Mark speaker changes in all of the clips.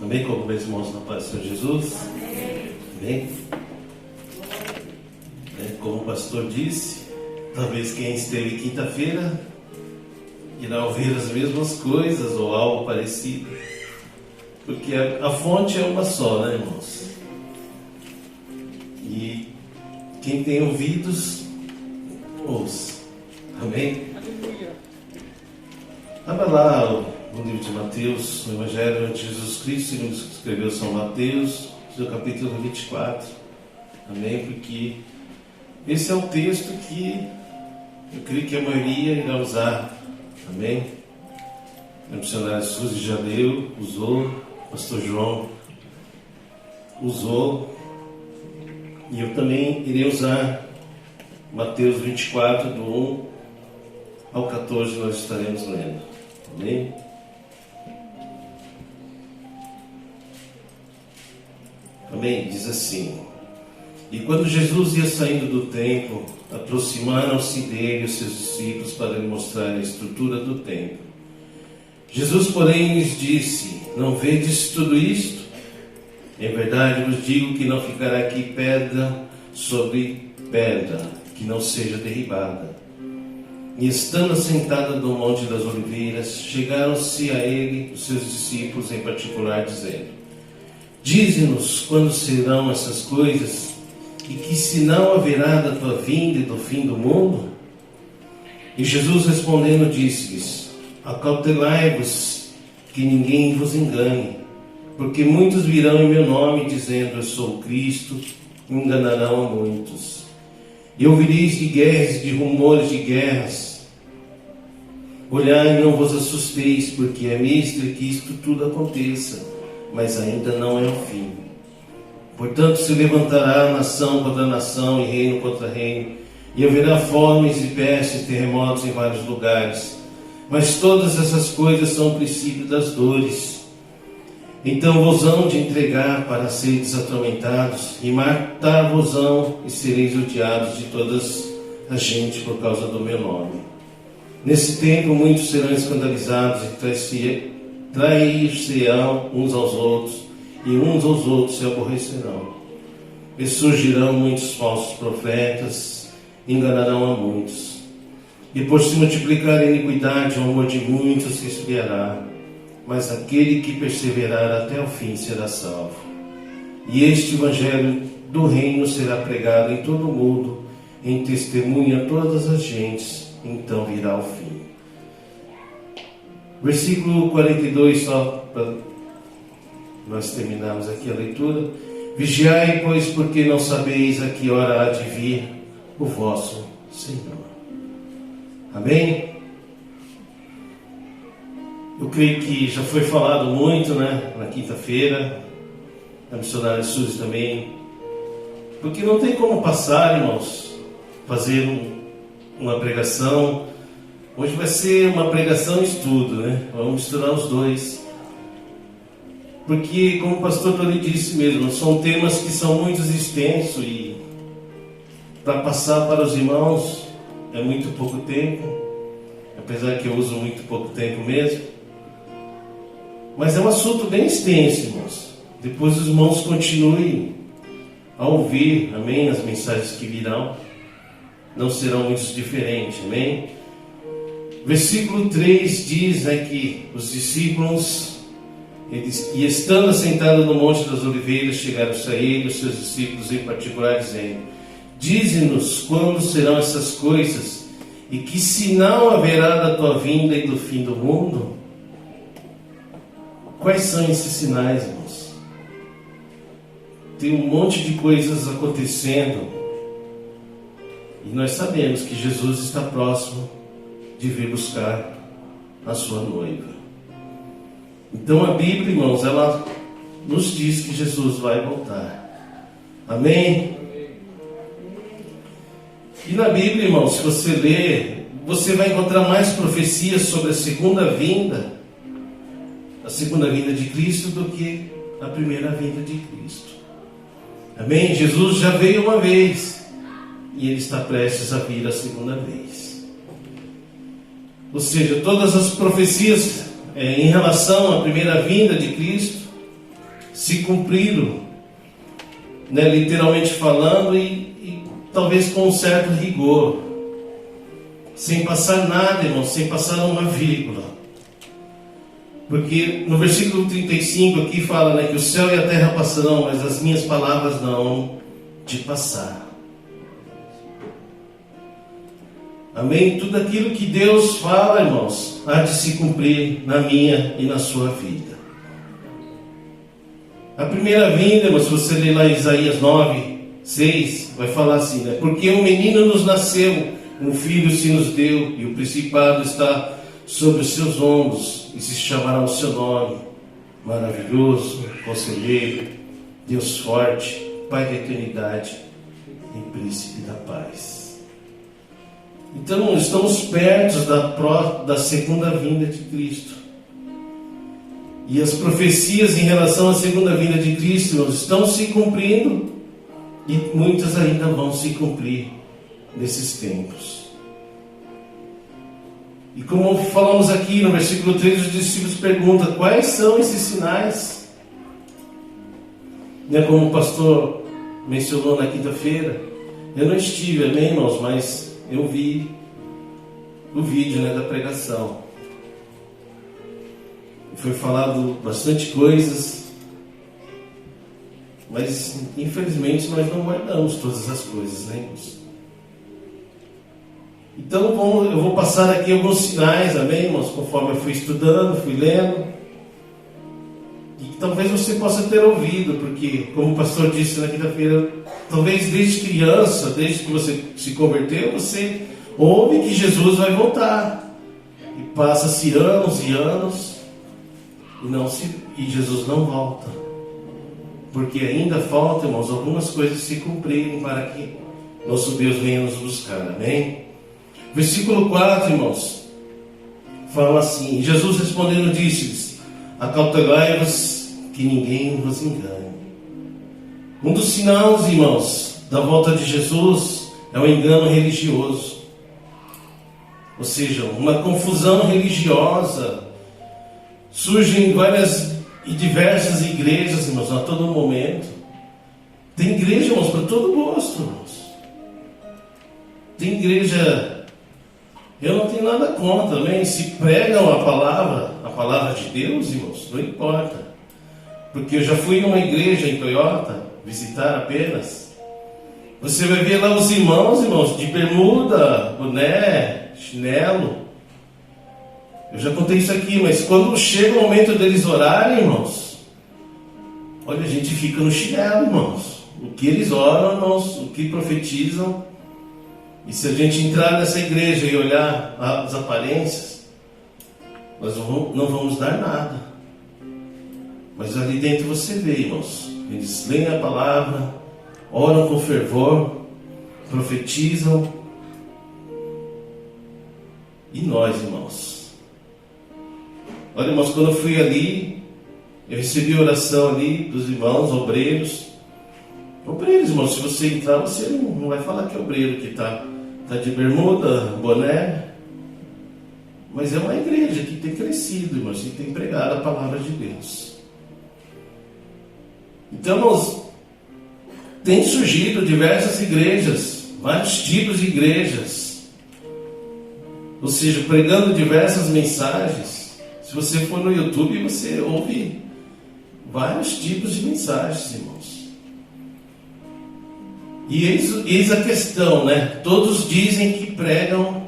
Speaker 1: Amém? Como meus irmãos na paz do Senhor Jesus? Amém? Como o pastor disse, talvez quem esteve quinta-feira irá ouvir as mesmas coisas ou algo parecido, porque a fonte é uma só, né, irmãos? E quem tem ouvidos, ouça. Amém? Abra lá no livro de Mateus, no Evangelho de Jesus Cristo, segundo escreveu São Mateus, no capítulo 24. Amém? Porque esse é o texto que eu creio que a maioria irá usar. Amém? O missionário Suzy já leu, usou, o pastor João usou, e eu também irei usar Mateus 24, do 1 ao 14, nós estaremos lendo. Amém? Amém? Diz assim: E quando Jesus ia saindo do templo, aproximaram-se dele os seus discípulos para lhe mostrar a estrutura do templo. Jesus, porém, lhes disse: Não vedes tudo isto? Em verdade vos digo que não ficará aqui pedra sobre pedra, que não seja derribada. E estando assentada no Monte das Oliveiras, chegaram-se a ele os seus discípulos em particular, dizendo: Dize-nos quando serão essas coisas, e que sinal haverá da tua vinda e do fim do mundo? E Jesus respondendo disse-lhes: Acautelai-vos que ninguém vos engane, porque muitos virão em meu nome dizendo: Eu sou o Cristo, e enganarão a muitos. E ouvireis de guerras e de rumores de guerras. Olhai e não vos assusteis, porque é mister que isto tudo aconteça, mas ainda não é o fim. Portanto, se levantará nação contra nação e reino contra reino, e haverá fomes e pestes e terremotos em vários lugares. Mas todas essas coisas são o princípio das dores. Então vos hão de entregar para seres atormentados, e matar-vos-ão, e sereis odiados de todas a gente por causa do meu nome. Nesse tempo muitos serão escandalizados e trair-se-ão uns aos outros, e uns aos outros se aborrecerão. E surgirão muitos falsos profetas, enganarão a muitos. E por se multiplicar a iniquidade, o amor de muitos se esfriará. Mas aquele que perseverar até o fim será salvo. E este evangelho do reino será pregado em todo o mundo, em testemunha a todas as gentes, então virá o fim. Versículo 42, só para nós terminarmos aqui a leitura. Vigiai, pois, porque não sabeis a que hora há de vir o vosso Senhor. Amém? Eu creio que já foi falado muito, né, na quinta-feira, a missionária Suzy também, porque não tem como passar, irmãos, fazer uma pregação. Hoje vai ser uma pregação e estudo, né? Vamos misturar os dois. Porque, como o pastor Tony disse mesmo, são temas que são muito extensos e para passar para os irmãos é muito pouco tempo, apesar que eu uso muito pouco tempo mesmo. Mas é um assunto bem extenso, irmãos. Depois os irmãos continuem a ouvir, amém, as mensagens que virão. Não serão muito diferentes, amém? Versículo 3 diz, né, que os discípulos, e estando assentados no Monte das Oliveiras, chegaram-se a ele, os seus discípulos em particular, dizendo: Dize-nos quando serão essas coisas, e que sinal haverá da tua vinda e do fim do mundo? Quais são esses sinais, irmãos? Tem um monte de coisas acontecendo, e nós sabemos que Jesus está próximo de vir buscar a sua noiva. Então a Bíblia, irmãos, ela nos diz que Jesus vai voltar. Amém? E na Bíblia, irmãos, se você ler, você vai encontrar mais profecias sobre a segunda vinda de Cristo do que a primeira vinda de Cristo. Amém? Jesus já veio uma vez e ele está prestes a vir a segunda vez. Ou seja, todas as profecias em relação à primeira vinda de Cristo se cumpriram, né, literalmente falando, e talvez com um certo rigor, sem passar nada, irmãos, sem passar uma vírgula. Porque no versículo 35 aqui fala, né, que o céu e a terra passarão, mas as minhas palavras não de passar. Amém? Tudo aquilo que Deus fala, irmãos, há de se cumprir na minha e na sua vida. A primeira vinda, irmãos, se você ler lá Isaías 9, 6, vai falar assim, né? Porque um menino nos nasceu, um filho se nos deu, e o principado está sobre os seus ombros, e se chamará o seu nome, maravilhoso, conselheiro, Deus forte, Pai da eternidade e príncipe da paz. Então, estamos perto da segunda vinda de Cristo. E as profecias em relação à segunda vinda de Cristo, irmãos, estão se cumprindo, e muitas ainda vão se cumprir nesses tempos. E como falamos aqui no versículo 3, os discípulos perguntam: quais são esses sinais? Como o pastor mencionou na quinta-feira, eu não estive, amém, irmãos, mas eu vi o vídeo, né, da pregação. Foi falado bastante coisas, mas infelizmente nós não guardamos todas as coisas, né, irmãos? Então eu vou passar aqui alguns sinais, amém, irmãos, conforme eu fui estudando, fui lendo, e que talvez você possa ter ouvido, porque, como o pastor disse na quinta-feira, talvez desde criança, desde que você se converteu, você ouve que Jesus vai voltar, e passa-se anos e anos, e Jesus não volta, porque ainda falta, irmãos, algumas coisas se cumprirem para que nosso Deus venha nos buscar, amém? Versículo 4, irmãos, fala assim: Jesus respondendo disse-lhes: acautelai-vos que ninguém vos engane. Um dos sinais, irmãos, da volta de Jesus é o engano religioso, ou seja, uma confusão religiosa. Surgem várias e diversas igrejas, irmãos, a todo momento. Tem igreja, irmãos, para todo gosto, irmãos. Tem igreja, eu não tenho nada contra, amém? Se pregam a palavra de Deus, irmãos, não importa. Porque eu já fui em uma igreja em Toyota, visitar apenas. Você vai ver lá os irmãos, de bermuda, boné, chinelo. Eu já contei isso aqui, mas quando chega o momento deles orarem, irmãos, olha, a gente fica no chinelo, irmãos. O que eles oram, irmãos, o que profetizam. E se a gente entrar nessa igreja e olhar as aparências, nós não vamos dar nada. Mas ali dentro você vê, irmãos, eles leem a palavra, oram com fervor, profetizam. E nós, irmãos? Olha, irmãos, quando eu fui ali, eu recebi oração ali dos irmãos, obreiros. Obreiros, irmãos, se você entrar, você não vai falar que é obreiro que está de bermuda, boné. Mas é uma igreja que tem crescido, irmãos, que tem pregado a palavra de Deus. Então, irmãos, tem surgido diversas igrejas, vários tipos de igrejas. Ou seja, pregando diversas mensagens. Se você for no YouTube, você ouve vários tipos de mensagens, irmãos. E eis a questão, né? Todos dizem que pregam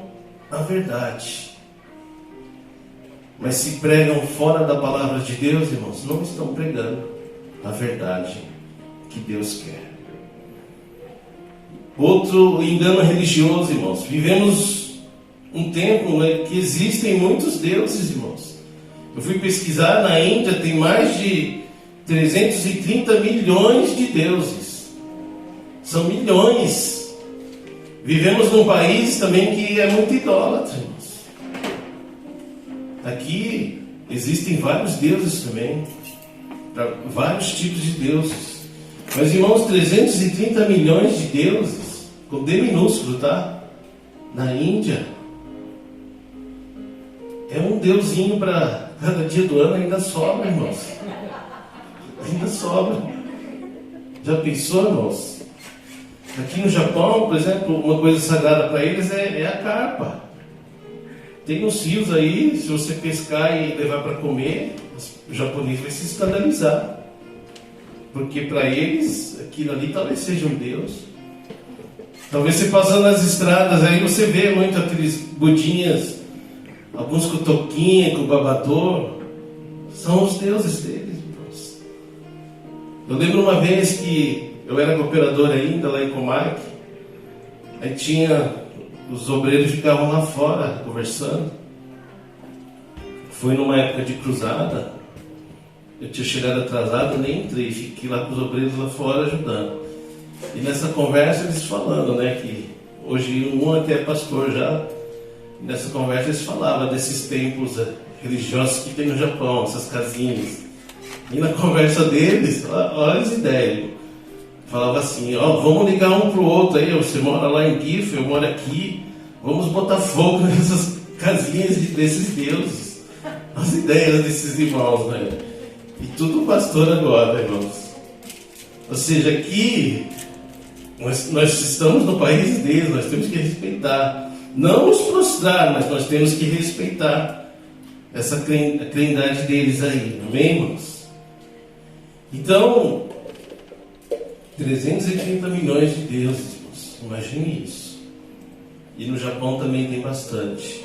Speaker 1: a verdade. Mas se pregam fora da palavra de Deus, irmãos, não estão pregando a verdade que Deus quer. Outro engano religioso, irmãos. Vivemos um tempo, né, que existem muitos deuses, irmãos. Eu fui pesquisar, na Índia tem mais de 330 milhões de deuses. São milhões. Vivemos num país também que é muito idólatra, irmãos. Aqui existem vários deuses também, vários tipos de deuses. Mas, irmãos, 330 milhões de deuses, com D minúsculo, tá? Na Índia. É um deusinho para cada dia do ano, ainda sobra, irmãos. ainda sobra. Já pensou, irmãos? Aqui no Japão, por exemplo, uma coisa sagrada para eles é a carpa. Tem uns rios aí, se você pescar e levar para comer, o japonês vai se escandalizar. Porque para eles, aquilo ali talvez seja um Deus. Talvez você passando nas estradas, aí você vê muito aqueles budinhas, alguns com toquinha, com babador. São os deuses deles, irmãos. Eu lembro uma vez que eu era cooperador ainda, lá em Comarque. Aí os obreiros ficavam lá fora, conversando. Foi numa época de cruzada. Eu tinha chegado atrasado, nem entrei. Fiquei lá com os obreiros lá fora, ajudando. E nessa conversa eles falando, né, que hoje um até é pastor já. Nessa conversa eles falavam desses templos religiosos que tem no Japão, essas casinhas. E na conversa deles, olha as ideias. Falava assim, vamos ligar um pro outro aí, você mora lá em Gifu, eu moro aqui, vamos botar fogo nessas casinhas desses deuses. As ideias desses irmãos, né? E tudo pastor agora, irmãos. Ou seja, aqui nós estamos no país deles, nós temos que respeitar. Não nos prostrar, mas nós temos que respeitar essa crendade deles aí, amém, irmãos? Então, 330 milhões de deuses, irmãos. Imagine isso. E no Japão também tem bastante.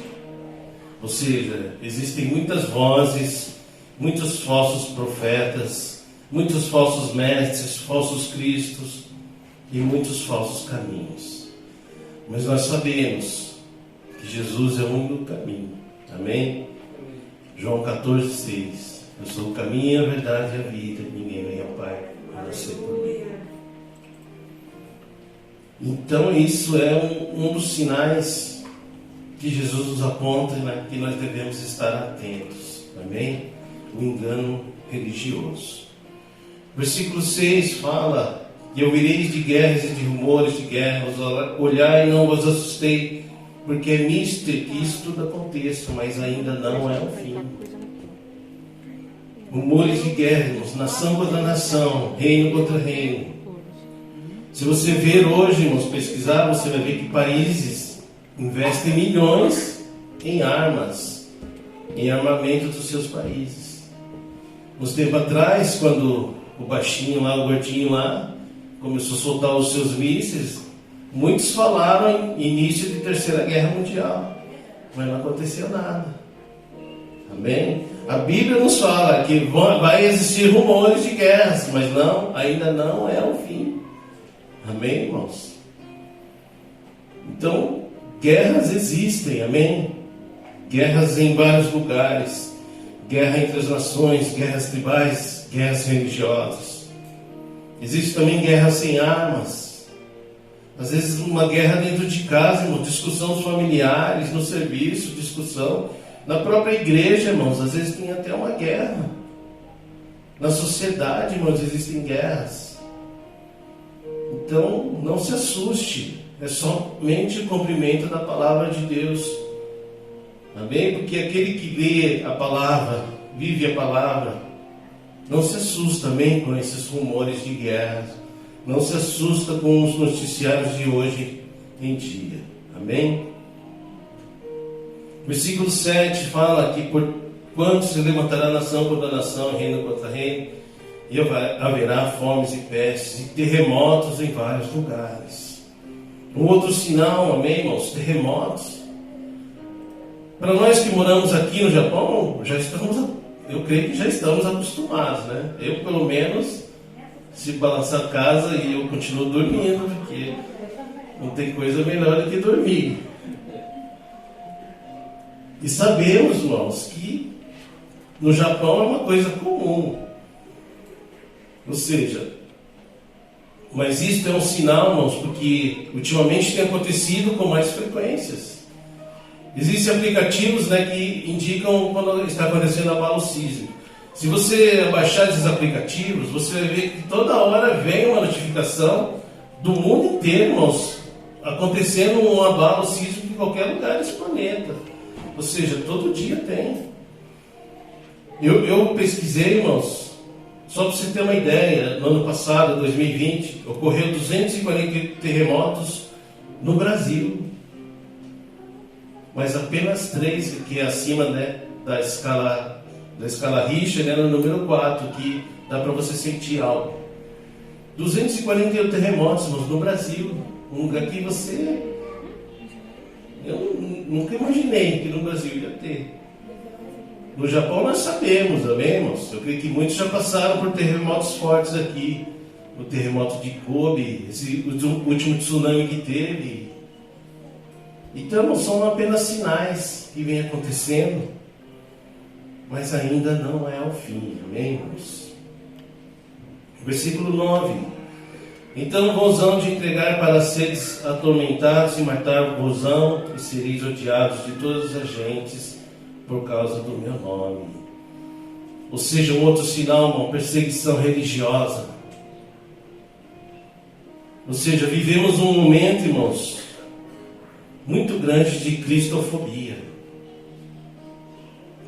Speaker 1: Ou seja, existem muitas vozes, muitos falsos profetas, muitos falsos mestres, falsos cristos e muitos falsos caminhos. Mas nós sabemos que Jesus é o único caminho. Amém? João 14,6. Eu sou o caminho, a verdade e a vida. Ninguém vem ao Pai a não ser por mim. Então isso é um dos sinais que Jesus nos aponta, né, que nós devemos estar atentos. Amém? O engano religioso. Versículo 6 fala: e ouvireis de guerras e de rumores de guerras, olhai e não vos assustei, porque é mister que isso tudo aconteça, mas ainda não é o fim. Rumores de guerras, nação contra nação, reino contra reino. Se você ver hoje, irmãos, pesquisar, você vai ver que países investem milhões em armas, em armamento dos seus países. Uns tempo atrás, quando o baixinho lá, o gordinho lá, começou a soltar os seus mísseis, muitos falaram em início de Terceira Guerra Mundial, mas não aconteceu nada. Amém? A Bíblia nos fala que vai existir rumores de guerras, mas não, ainda não é o fim. Amém, irmãos? Então, guerras existem, amém? Guerras em vários lugares, guerra entre as nações, guerras tribais, guerras religiosas. Existe também guerra sem armas. Às vezes uma guerra dentro de casa, irmãos, discussões familiares, no serviço, discussão. Na própria igreja, irmãos, às vezes tem até uma guerra. Na sociedade, irmãos, existem guerras. Então, não se assuste. É somente o cumprimento da palavra de Deus. Amém? Porque aquele que lê a palavra, vive a palavra, não se assusta também com esses rumores de guerra. Não se assusta com os noticiários de hoje em dia. Amém? Versículo 7 fala que por quanto se levantará nação contra nação, reino contra reino, e haverá fomes e pestes e terremotos em vários lugares. Um outro sinal, amém, irmãos? Terremotos. Para nós que moramos aqui no Japão, eu creio que já estamos acostumados, né? Eu, pelo menos, se balançar a casa e eu continuo dormindo, porque não tem coisa melhor do que dormir. E sabemos, irmãos, que no Japão é uma coisa comum. Ou seja, mas isso é um sinal, irmãos, porque ultimamente tem acontecido com mais frequências. Existem aplicativos, né, que indicam quando está acontecendo abalo sísmico. Se você baixar esses aplicativos, você vai ver que toda hora vem uma notificação do mundo inteiro, irmãos, acontecendo um abalo sísmico em qualquer lugar desse planeta. Ou seja, todo dia tem. Eu pesquisei, irmãos, Só para você ter uma ideia, no ano passado, 2020, ocorreu 240 terremotos no Brasil. Mas apenas 3, que é acima, né, da escala Richter, né, no número 4, que dá para você sentir algo. 241 terremotos no Brasil, um lugar que eu nunca imaginei que no Brasil ia ter. No Japão nós sabemos, amém, irmãos? Eu creio que muitos já passaram por terremotos fortes aqui. O terremoto de Kobe, esse último tsunami que teve. Então, são apenas sinais que vêm acontecendo, mas ainda não é o fim, amém, irmãos? Versículo 9. Então vos hão de entregar para seres atormentados e matar-vos-ão, e sereis odiados de todas as gentes por causa do meu nome. Ou seja, um outro sinal, uma perseguição religiosa. Ou seja, vivemos um momento, irmãos, muito grande de cristofobia.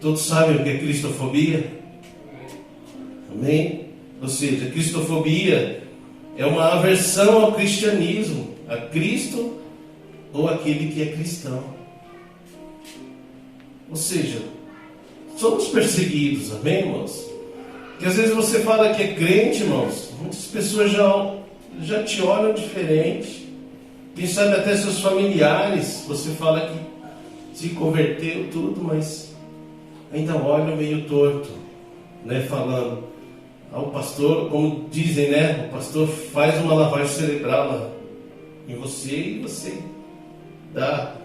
Speaker 1: Todos sabem o que é cristofobia? Amém? Ou seja, cristofobia é uma aversão ao cristianismo, a Cristo ou aquele que é cristão. Ou seja, somos perseguidos, amém, irmãos? Porque às vezes você fala que é crente, irmãos, muitas pessoas já te olham diferente. Quem sabe até seus familiares, você fala que se converteu tudo, mas ainda olham meio torto, né? Falando, o pastor, como dizem, né? O pastor faz uma lavagem cerebral em você e você dá,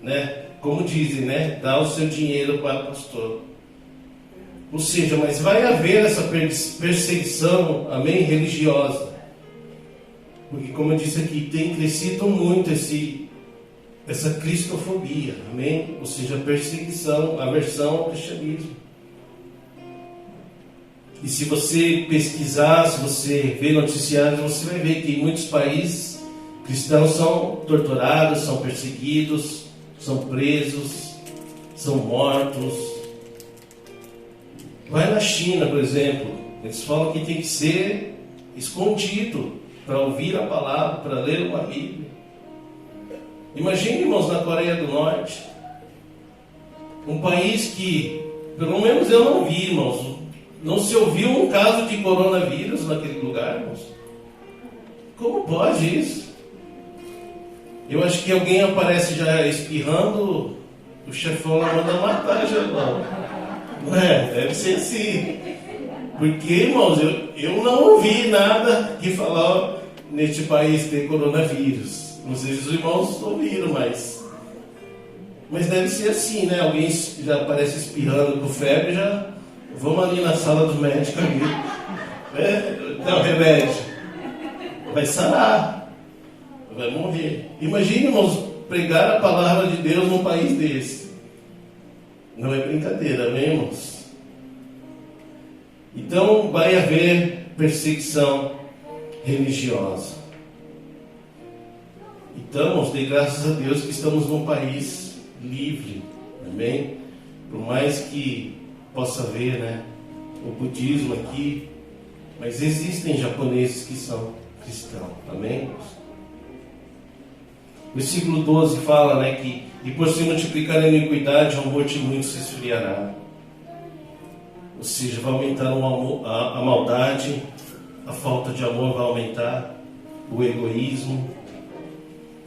Speaker 1: né? Como dizem, né? Dá o seu dinheiro para o pastor. Ou seja, mas vai haver essa perseguição, amém, religiosa. Porque, como eu disse aqui, tem crescido muito essa cristofobia, amém? Ou seja, perseguição, aversão ao cristianismo. E se você pesquisar, se você ver noticiários, você vai ver que em muitos países cristãos são torturados, são perseguidos, são presos, são mortos. Vai na China, por exemplo, eles falam que tem que ser escondido para ouvir a palavra, para ler uma Bíblia. Imagine, irmãos, na Coreia do Norte, um país que, pelo menos eu não vi, irmãos, não se ouviu um caso de coronavírus naquele lugar, irmãos. Como pode isso? Eu acho que alguém aparece já espirrando, o chefão lá manda matar já, não é? Deve ser assim. Porque, irmãos, eu não ouvi nada que falar neste país ter coronavírus. Não sei se os irmãos ouviram, mas deve ser assim, né? Alguém já aparece espirrando com febre, já vamos ali na sala do médico ali. Dá o remédio. Vai sarar. Vai morrer. Imagine, irmãos, pregar a palavra de Deus num país desse. Não é brincadeira, amém, irmãos? Então vai haver perseguição religiosa. Então, irmãos, dê graças a Deus que estamos num país livre, amém? Por mais que possa haver, né, o budismo aqui, mas existem japoneses que são cristãos, amém? Versículo 12 fala, né, que e por se multiplicar a iniquidade, o amor de muitos se esfriará. Ou seja, vai aumentar a maldade, a falta de amor vai aumentar, o egoísmo.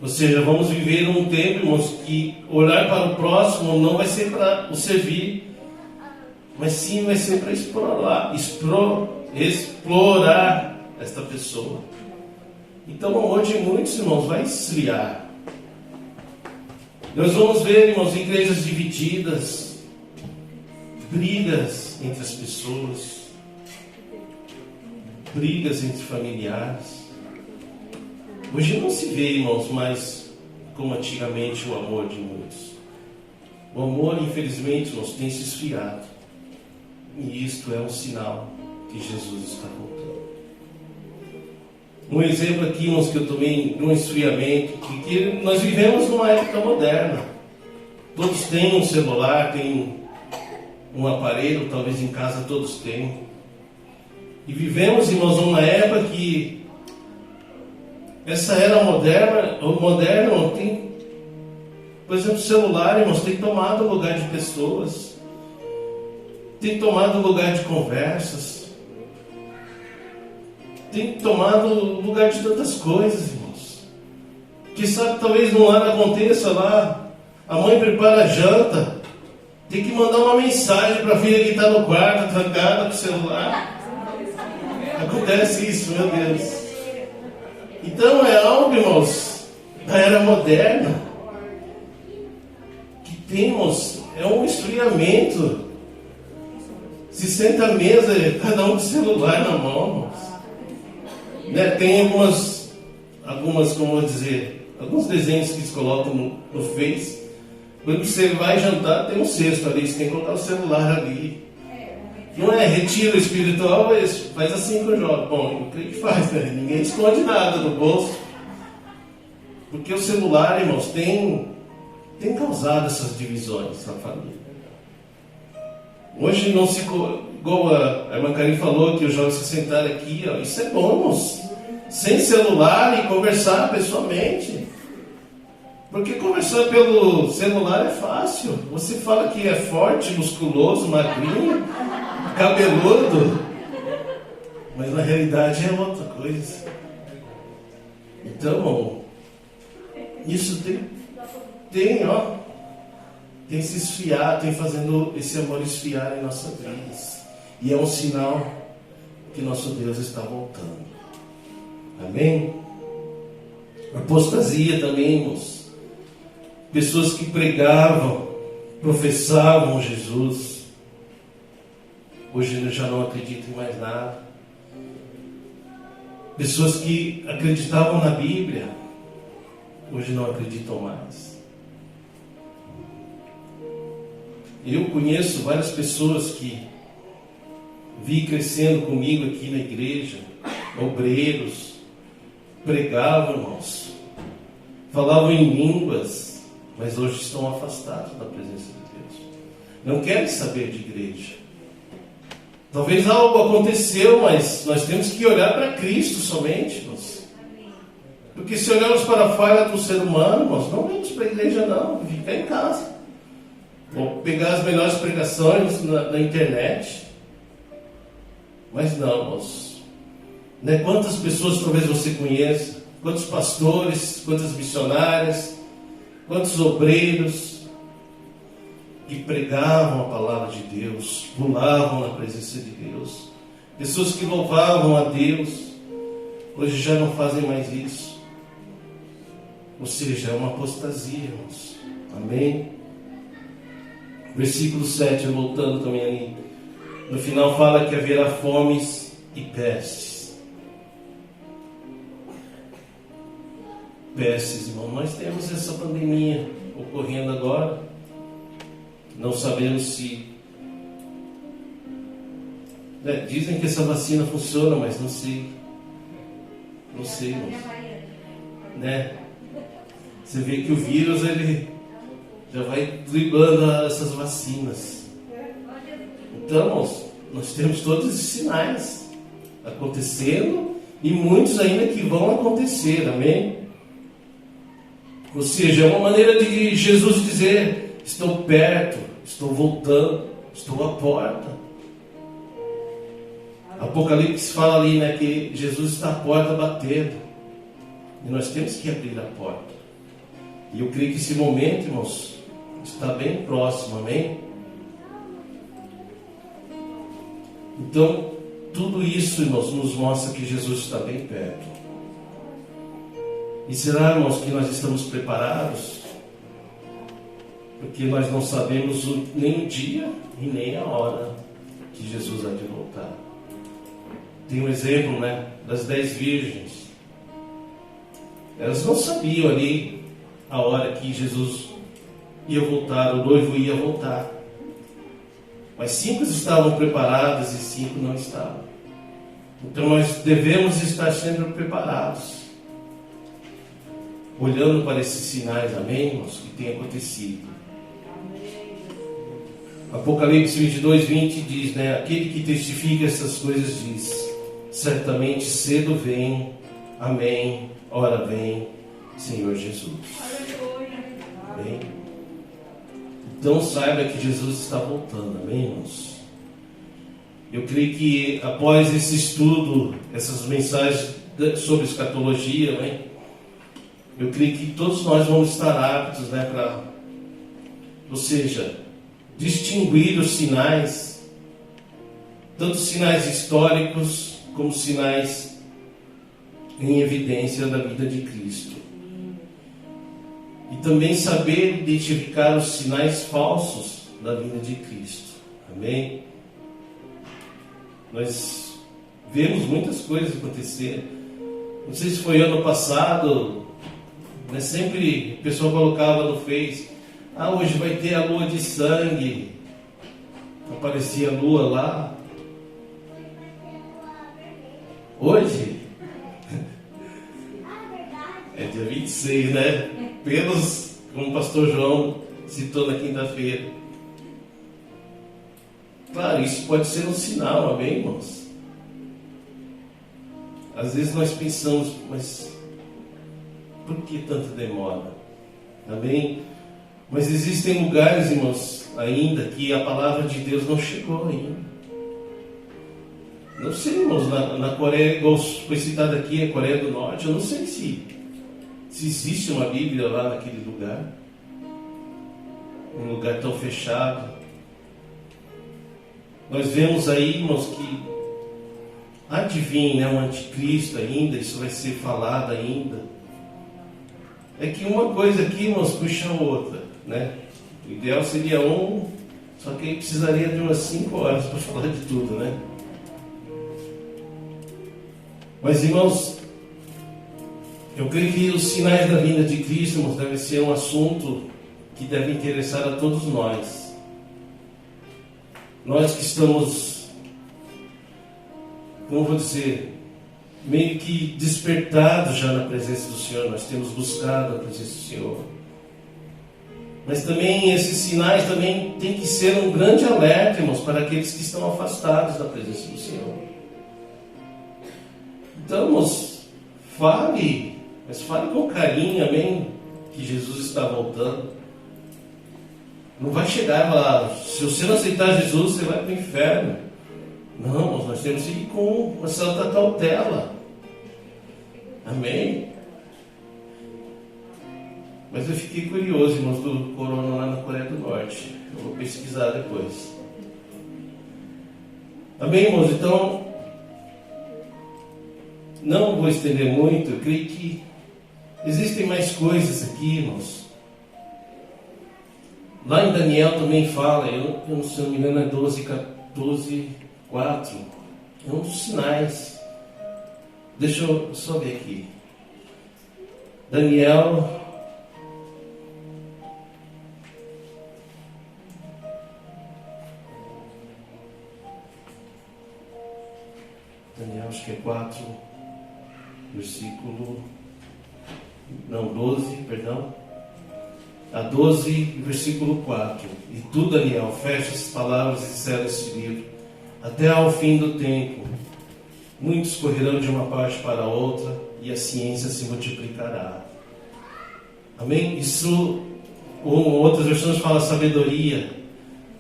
Speaker 1: Ou seja, vamos viver um tempo, irmãos, que olhar para o próximo não vai ser para o servir, mas sim vai ser para explorar esta pessoa. Então o amor de muitos, irmãos, vai esfriar. Nós vamos ver, irmãos, igrejas divididas, brigas entre as pessoas, brigas entre familiares. Hoje não se vê, irmãos, mais como antigamente o amor de muitos. O amor, infelizmente, irmãos, tem se esfriado. E isto é um sinal que Jesus está voltando. Um exemplo aqui, irmãos, que eu tomei de um esfriamento, que nós vivemos numa época moderna. Todos têm um celular, têm um aparelho, talvez em casa todos tenham. E vivemos, irmãos, numa época que essa era moderna tem, por exemplo, o celular, irmãos, tem tomado o lugar de pessoas, tem tomado o lugar de conversas, tem tomado o lugar de tantas coisas, irmãos. Que sabe, talvez no lar aconteça lá, a mãe prepara a janta, tem que mandar uma mensagem para a filha que está no quarto, trancada com o celular. Acontece isso, meu Deus. Então é algo, irmãos, da era moderna, que temos, é um esfriamento. Se senta à mesa, cada um com o celular na mão, irmãos. Né? Tem algumas, como eu vou dizer, alguns desenhos que eles colocam no Face. Quando você vai jantar, tem um cesto ali, você tem que colocar o celular ali. Não é retiro espiritual, mas faz assim com o jovem. Bom, eu creio que faz, né? Ninguém esconde nada no bolso. Porque o celular, irmãos, tem causado essas divisões na família. Hoje não se... Igual a irmã Karine falou, que os jovens se sentaram aqui, ó, isso é bom, irmãos. Sem celular e conversar pessoalmente. Porque conversar pelo celular é fácil. Você fala que é forte, musculoso, magrinho, cabeludo, mas na realidade é outra coisa. Então, isso tem se esfriar, tem fazendo esse amor esfriar em nossas vidas. E é um sinal que nosso Deus está voltando. Amém? Apostasia também, irmãos. Pessoas que pregavam, professavam Jesus, hoje já não acreditam em mais nada. Pessoas que acreditavam na Bíblia, hoje não acreditam mais. Eu conheço várias pessoas que vi crescendo comigo aqui na igreja, obreiros, pregavam, irmãos, falavam em línguas, mas hoje estão afastados da presença de Deus. Não querem saber de igreja. Talvez algo aconteceu, mas nós temos que olhar para Cristo somente, irmãos. Porque se olharmos para a falha do ser humano, irmãos, não vamos para a igreja não, ficar em casa. Ou pegar as melhores pregações na internet. Mas não, irmãos. Né? Quantas pessoas talvez você conheça, quantos pastores, quantas missionárias, quantos obreiros que pregavam a palavra de Deus, pulavam na presença de Deus, pessoas que louvavam a Deus, hoje já não fazem mais isso. Ou seja, é uma apostasia, irmãos. Amém? Versículo 7, voltando também ali, no final fala que haverá fomes e pestes. Pestes, irmão, nós temos essa pandemia ocorrendo agora, não sabemos se, né, dizem que essa vacina funciona, mas não sei, irmãos, né? Você vê que o vírus, ele já vai driblando essas vacinas. Então, irmãos, nós temos todos esses sinais acontecendo e muitos ainda que vão acontecer, amém? Ou seja, é uma maneira de Jesus dizer: estou perto, estou voltando, estou à porta. Apocalipse fala ali, né, que Jesus está à porta batendo. E nós temos que abrir a porta. E eu creio que esse momento, irmãos, está bem próximo, amém? Então, tudo isso, irmãos, nos mostra que Jesus está bem perto. E será, irmãos, que nós estamos preparados? Porque nós não sabemos nem o dia e nem a hora que Jesus há de voltar. Tem um exemplo, né, das 10 virgens. Elas não sabiam ali a hora que Jesus ia voltar, o noivo ia voltar. Mas 5 estavam preparadas e 5 não estavam. Então nós devemos estar sempre preparados, olhando para esses sinais, amém, irmãos, que tem acontecido. Apocalipse 22:20 diz, né, aquele que testifica essas coisas diz: certamente cedo vem. Amém. Ora vem, Senhor Jesus. Amém. Então saiba que Jesus está voltando. Amém, irmãos? Eu creio que após esse estudo, essas mensagens sobre escatologia, né, eu creio que todos nós vamos estar aptos, né, ou seja, distinguir os sinais, tanto sinais históricos como sinais em evidência da vida de Cristo. E também saber identificar os sinais falsos da vinda de Cristo. Amém? Nós vemos muitas coisas acontecer. Não sei se foi ano passado, mas sempre o pessoal colocava no Face: hoje vai ter a lua de sangue. Aparecia a lua lá. Hoje é dia 26, né? Como o pastor João citou na quinta-feira. Claro, isso pode ser um sinal, amém, irmãos? Às vezes nós pensamos, mas por que tanta demora? Amém? Mas existem lugares, irmãos, ainda que a palavra de Deus não chegou ainda. Não sei, irmãos, na Coreia, igual foi citado aqui, a Coreia do Norte, eu não sei se existe uma Bíblia lá naquele lugar. Um lugar tão fechado. Nós vemos aí, irmãos, que há de vir, né, um anticristo ainda, isso vai ser falado ainda. É que uma coisa aqui, irmãos, puxa a outra, né? O ideal seria só que aí precisaria de umas 5 horas para falar de tudo, né? Mas, irmãos, eu creio que os sinais da vinda de Cristo, irmãos, devem ser um assunto que deve interessar a todos nós. Nós que estamos, como vou dizer, meio que despertados já na presença do Senhor, nós temos buscado a presença do Senhor. Mas também esses sinais também tem que ser um grande alerta, irmãos, para aqueles que estão afastados da presença do Senhor. Então, irmãos, mas fale com carinho, amém, que Jesus está voltando. Não vai chegar lá, se você não aceitar Jesus, você vai para o inferno. Não, nós temos que ir com uma santa cautela. Amém? Mas eu fiquei curioso, irmãos, do corona lá na Coreia do Norte. Eu vou pesquisar depois. Amém, irmãos? Então, não vou estender muito. Eu creio que existem mais coisas aqui, irmãos. Lá em Daniel também fala, se não me engano é 12, 4. É um dos sinais. Deixa eu só ver aqui. Daniel. Acho que é 4, versículo. Não, 12, perdão. A 12, versículo 4. E tu, Daniel, fecha as palavras e sela este livro, até ao fim do tempo. Muitos correrão de uma parte para a outra, e a ciência se multiplicará. Amém? Isso, outras versões falam sabedoria.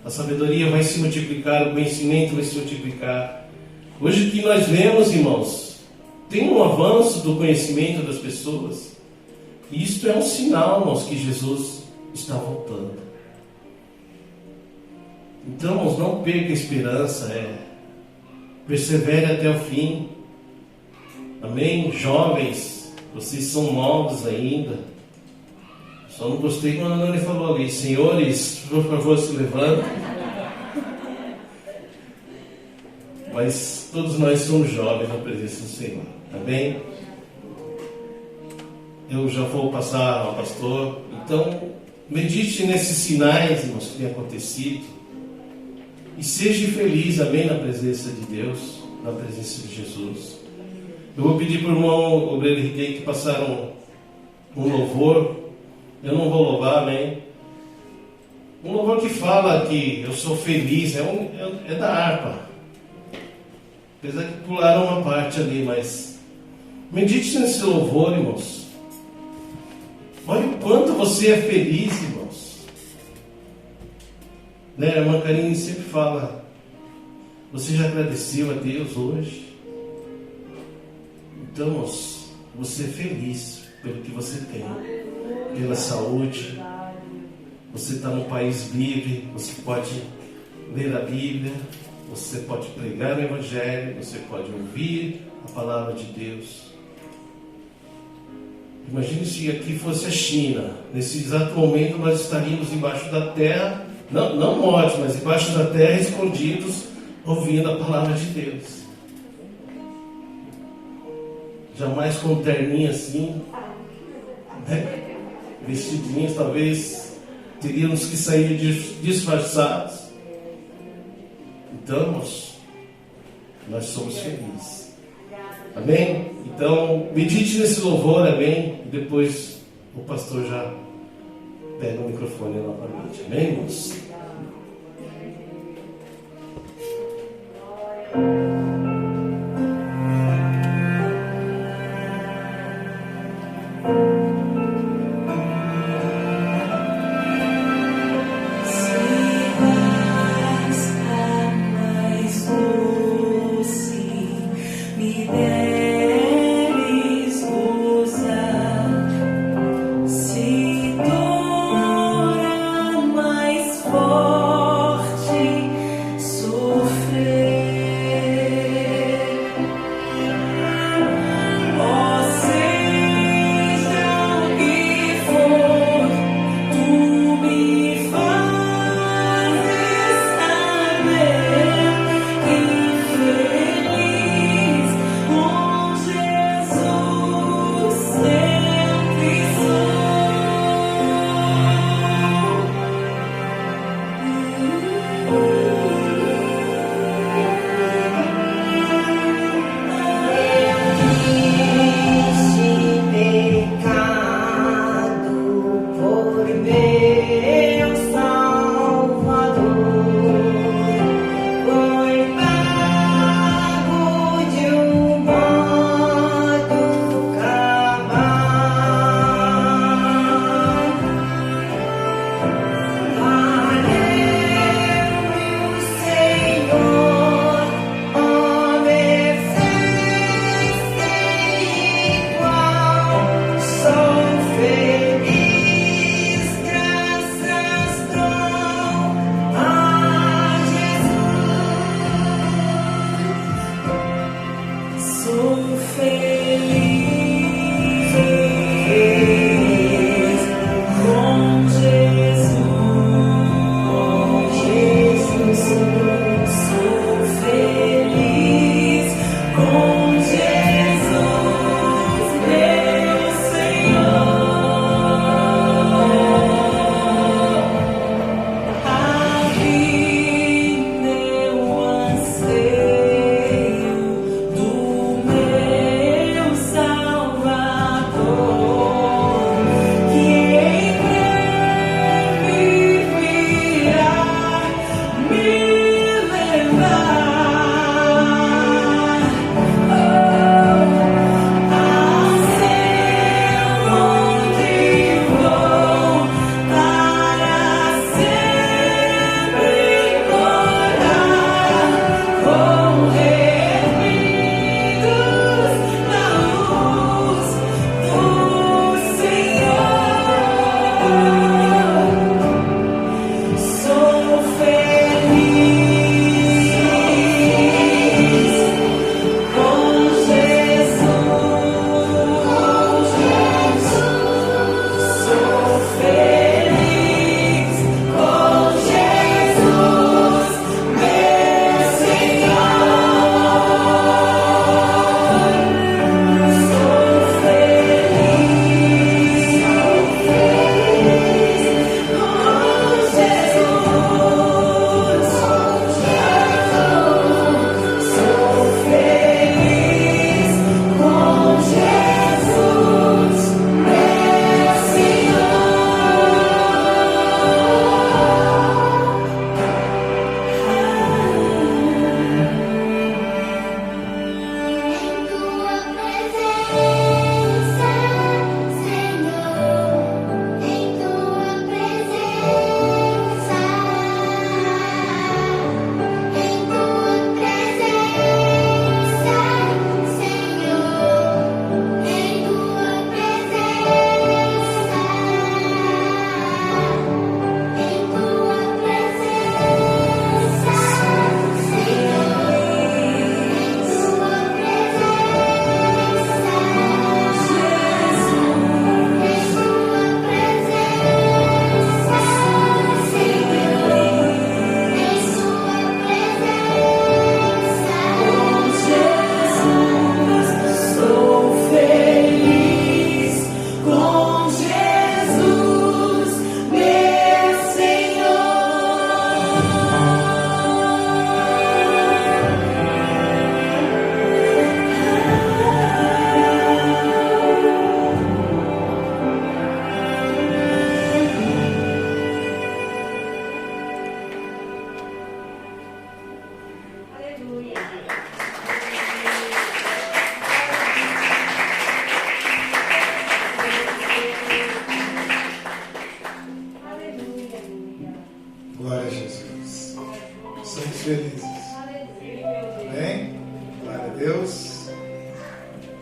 Speaker 1: A sabedoria vai se multiplicar, o conhecimento vai se multiplicar. Hoje o que nós vemos, irmãos, tem um avanço do conhecimento das pessoas. E isto é um sinal, irmãos, que Jesus está voltando. Então, irmãos, não perca a esperança, persevere até o fim. Amém? Jovens, vocês são novos ainda. Só não gostei quando a Nani falou ali: senhores, por favor, se levantem. Mas todos nós somos jovens na presença do Senhor. Amém? Eu já vou passar ao pastor. Então, medite nesses sinais, irmãos, que têm acontecido. E seja feliz, amém, na presença de Deus, na presença de Jesus. Eu vou pedir para o irmão Obreiro Henrique que passaram um louvor. Eu não vou louvar, amém? Um louvor que fala que eu sou feliz, é da harpa. Apesar que pularam uma parte ali, mas medite nesse louvor, irmãos. Olha o quanto você é feliz, irmãos. Né? A irmã Karine sempre fala, você já agradeceu a Deus hoje? Então, irmãos, você é feliz pelo que você tem, pela saúde. Você está num país livre, você pode ler a Bíblia, você pode pregar o Evangelho, você pode ouvir a palavra de Deus. Imagine se aqui fosse a China. Nesse exato momento nós estaríamos embaixo da terra, não mortos, mas embaixo da terra, escondidos, ouvindo a palavra de Deus. Jamais com um terninho assim, né? Vestidinhos, talvez teríamos que sair disfarçados. Então, nós somos felizes. Amém? Então, medite nesse louvor, amém? E depois o pastor já pega o microfone novamente. Amém, irmãos?
Speaker 2: Deus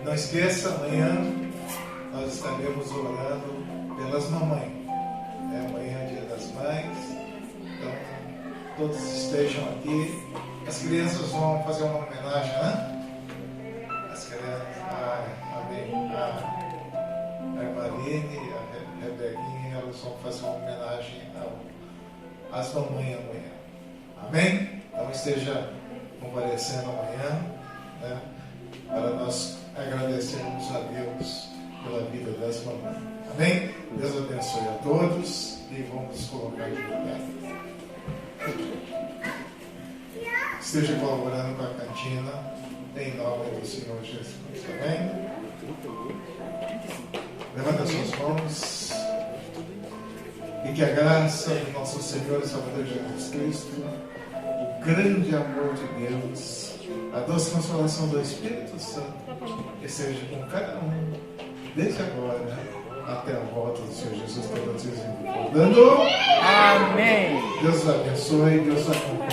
Speaker 2: Não esqueça, amanhã nós estaremos orando pelas mamães. Amanhã é Dia das Mães. Então, todos estejam aqui. As crianças vão fazer uma homenagem, né? As crianças, a Marine, a Rebequinha, elas vão fazer uma homenagem às mamães amanhã. Amém? Então esteja comparecendo amanhã, né? Para nós agradecermos a Deus pela vida das mamães. Amém? Deus abençoe a todos e vamos colocar de pé. Esteja colaborando com a cantina, em nome do Senhor Jesus. Amém? Levanta suas mãos e que a graça do nosso Senhor e Salvador Jesus Cristo, o grande amor de Deus, a doce consolação do Espírito Santo, esteja com cada um, desde agora até a volta do Senhor Jesus, todos vocês dando.
Speaker 3: Amém.
Speaker 2: Deus abençoe, Deus acompanhe.